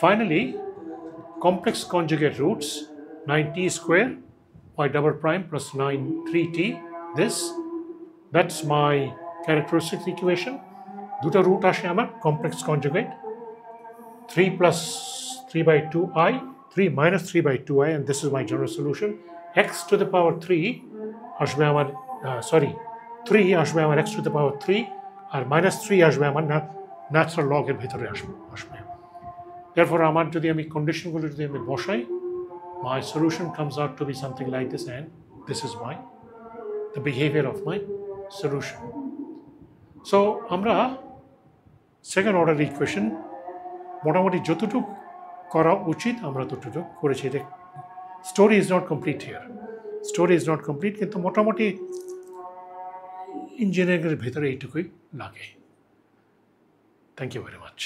Finally, complex conjugate roots 9t square y double prime plus 9 3t, that's my characteristic equation. দুটো রুট আসে আমার complex conjugate 3 plus 3 by 2i, 3 minus 3 by 2i, and this is my general solution. X to the power 3 আসবে আমার 3 আসবে আমার x to the power 3 R minus 3 আসবে আমার ন্যাচারাল লগের ভিতরে আসবে। Therefore আমার যদি আমি কন্ডিশনগুলো যদি আমি বসাই, my solution comes out to be something like this, and this is the behavior of my solution. So আমরা সেকেন্ড অর্ডার ইকুয়েশন মোটামুটি যতটুকু করা উচিত আমরা ততটুকু করেছি। Story is not complete here, story is not complete, কিন্তু মোটামুটি ইঞ্জিনিয়ারিংয়ের ভেতরে এইটুকুই লাগে। Thank you very much.